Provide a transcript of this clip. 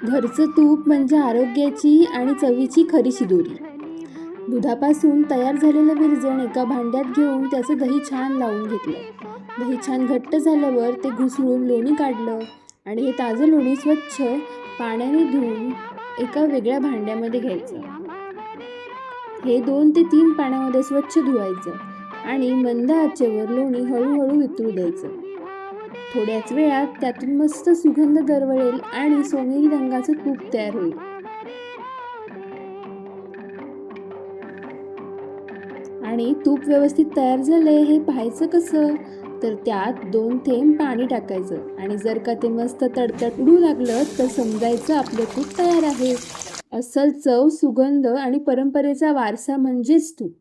घरचं तूप म्हणजे आरोग्याची आणि चवीची खरी शिदोरी. दुधापासून तयार झालेलं विरजण एका भांड्यात घेऊन त्याचं दही छान लावून घेतलं. दही छान घट्ट झाल्यावर ते घुसळून लोणी काढलं आणि हे ताजं लोणी स्वच्छ पाण्याने धुवून एका वेगळ्या भांड्यामध्ये घ्यायचं. हे 2 ते 3 पाण्यामध्ये स्वच्छ धुवायचं आणि मंद आचेवर लोणी हळूहळू वितळू द्यायचं. थोड्याच वेळात त्यातून मस्त सुगंध दरवळेल आणि सोनेरी रंगाचं तूप तयार होईल. आणि तूप व्यवस्थित तयार झालंय हे पाहायचं कसं? तर त्यात 2 थेंब पाणी टाकायचं आणि जर का ते मस्त तडतड उडू लागलं तर समजायचं आपलं तूप तयार आहे. अस्सल चव, सुगंध आणि परंपरेचा वारसा म्हणजेच तूप.